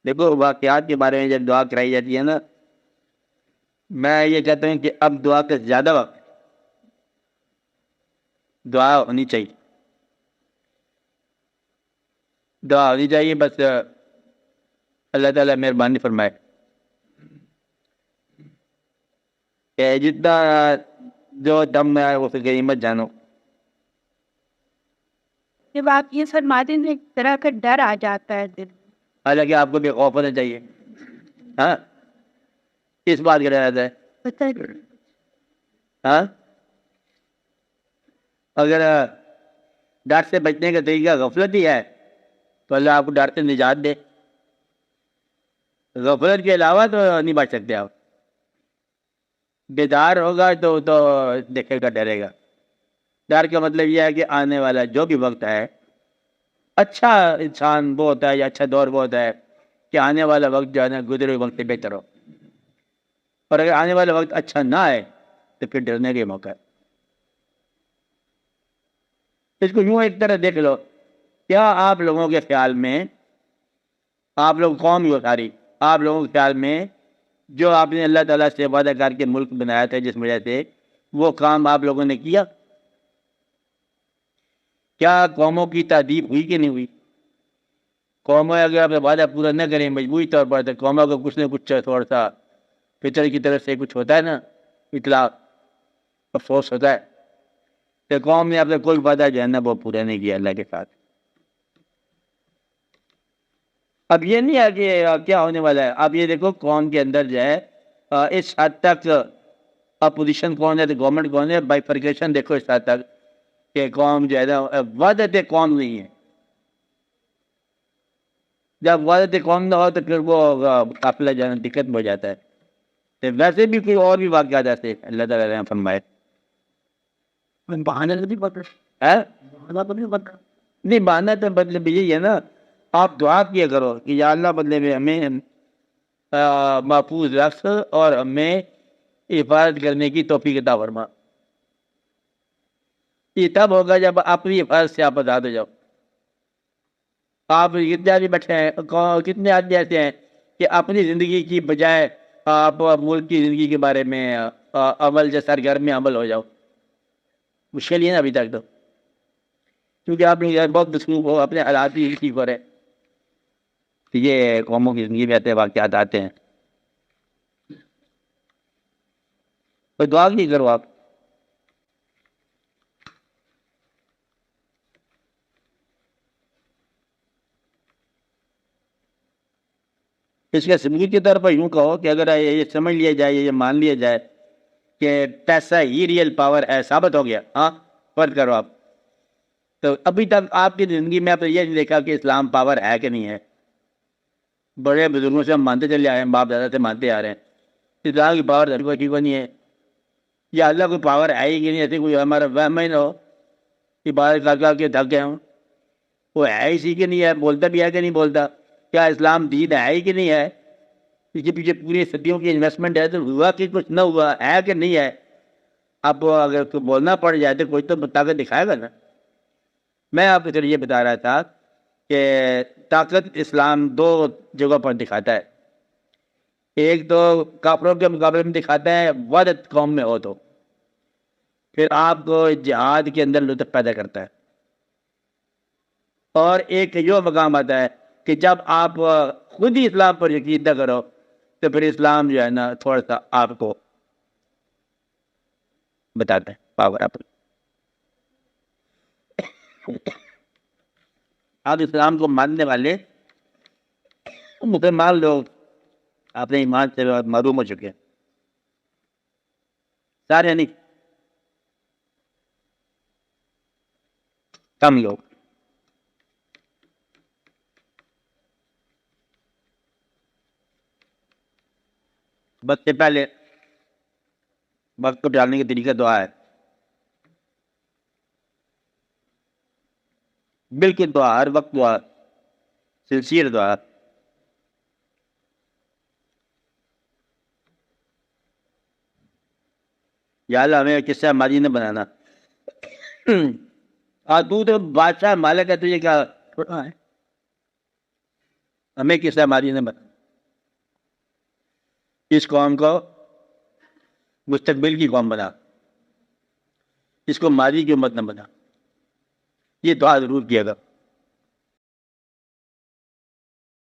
دیکھو واقعات کے بارے میں جب دعا کرائی جاتی ہے نا، میں یہ کہتا ہوں کہ اب دعا کا زیادہ وقت دعا ہونی چاہیے، دعا ہونی چاہیے، بس اللہ تعالیٰ مہربانی فرمائے کہ جتنا جو دم میں آئے وہ فکر مت جانو. جب آپ یہ فرماتے ہیں ایک طرح کا ڈر آ جاتا ہے دل میں. حالانکہ آپ کو بھی خوف ہونا چاہیے. ہاں کس بات کا ڈر آتا ہے؟ پتہ نہیں. ہاں اگر ڈر سے بچنے کا طریقہ غفلت ہی ہے تو اللہ آپ کو ڈر سے نجات دے. غفلت کے علاوہ تو نہیں بچ سکتے آپ. بیدار ہوگا تو دیکھے گا، ڈرے گا. ڈر کا مطلب یہ ہے کہ آنے والا جو بھی وقت ہے، اچھا انسان وہ ہوتا ہے یا اچھا دور وہ ہوتا ہے کہ آنے والا وقت جو ہے نا گزرے ہوئے وقت سے بہتر ہو، اور اگر آنے والا وقت اچھا نہ آئے تو پھر ڈرنے کا موقع ہے. اس کو یوں ایک طرح دیکھ لو، کیا آپ لوگوں کے خیال میں، آپ لوگ قوم ہی ہو ساری، آپ لوگوں کے خیال میں جو آپ نے اللہ تعالیٰ سے وعدہ کر کے ملک بنایا تھا جس وجہ سے، وہ کام آپ لوگوں نے کیا؟ کیا قوموں کی تعدیب ہوئی کہ نہیں ہوئی؟ قوموں اگر آپ وعدہ پورا نہ کریں مجبوری طور پر تو قوموں کو کچھ نہ کچھ تھوڑا سا فطر کی طرف سے کچھ ہوتا ہے نا، اطلاع، افسوس ہوتا ہے. تو قوم نے اپنا کوئی وعدہ جو ہے نا وہ پورا نہیں کیا اللہ کے ساتھ. اب یہ نہیں ہے کہ کیا ہونے والا ہے. اب یہ دیکھو قوم کے اندر جو ہے اس حد تک اپوزیشن کون ہے تو گورنمنٹ کون ہے، بائیفرکیشن دیکھو اس حد تک کہ قوم جو ہے نا وحدت قوم نہیں ہے. جب وحدت قوم نہ ہو تو پھر وہ قافلہ جانا دقت ہو جاتا ہے. تو ویسے بھی کوئی اور بھی واقعات ایسے اللہ تعالیٰ نے فرمائے. بہانے نہیں پتہ نہیں بہانا تو بدلے بھی یہی ہے نا، آپ دعا کیا کرو کہ یا اللہ بدلے میں ہمیں محفوظ رکھ اور ہمیں حفاظت کرنے کی توفیق عطا فرما. یہ تب ہوگا جب اپنی حفاظت سے آپ آزاد ہو جاؤ. آپ کتنے آدمی بیٹھے ہیں، کتنے آدمی ایسے ہیں کہ اپنی زندگی کی بجائے آپ ملک کی زندگی کے بارے میں عمل جو سرگرم میں عمل ہو جاؤ. مشکل یہ نا ابھی تک تو، کیونکہ آپ نے بہت مصروف ہو، اپنے حالات ہی ٹھیک ہو رہے. یہ قوموں کی زندگی میں ایسے واقعات آتے ہیں. تو دعا نہیں کرو آپ. اس کے ثبوت کی طور پر یوں کہو کہ اگر یہ سمجھ لیا جائے، یہ مان لیا جائے کہ پیسہ ہی ریئل پاور ہے، ثابت ہو گیا. ہاں فرض کرو آپ، تو ابھی تک آپ کی زندگی میں آپ نے یہ نہیں دیکھا کہ اسلام پاور ہے کہ نہیں ہے. بڑے بزرگوں سے ہم مانتے چلے آئے ہیں، باپ دادا سے مانتے آ رہے ہیں. اسلام کی پاور کوئی ٹھیک نہیں ہے، یا اللہ کوئی پاور ہے ہی کہ نہیں، ایسے کوئی ہمارا وہم ہی نہ ہو کہ بارہ کر کے تھک گئے ہوں. وہ ہے اسی کہ نہیں ہے، بولتا بھی ہے کہ نہیں بولتا. کیا اسلام دین ہے ہی کہ نہیں ہے، اس کے پیچھے پوری صدیوں کی انویسٹمنٹ ہے، تو ہوا کہ کچھ نہ ہوا ہے کہ نہیں ہے. اب اگر تو بولنا پڑ جائے تو کوئی تو طاقت دکھائے گا نا. میں آپ کو یہ بتا رہا تھا کہ طاقت اسلام دو جگہ پر دکھاتا ہے. ایک تو کافروں کے مقابلے میں دکھاتا ہے وحدت قوم میں ہو تو، پھر آپ کو جہاد کے اندر لطف پیدا کرتا ہے. اور ایک یہ مقام آتا ہے کہ جب آپ خود ہی اسلام پر یقین نہ کرو تو پھر اسلام جو ہے نا تھوڑا سا آپ کو بتاتا ہے پاور. آپ اسلام کو ماننے والے مسلمان لوگ اپنے ایمان سے معروم ہو چکے ہیں، سارے نہیں، کم لوگ. بس سے پہلے وقت کو ڈالنے کا طریقہ دعا ہے، بالکل دعا، ہر وقت دعا، سنسیئر دعا. یا اللہ ہمیں کس سے ماضی نہ بنانا. تو بادشاہ مالک ہے، تجھے کیا چھوٹا ہے. ہمیں کس طرح ماضی نے بنا، اس قوم کو مستقبل کی قوم بنا، اس کو ماضی کی امت نہ بنا. یہ دعا ضرور کیے گا.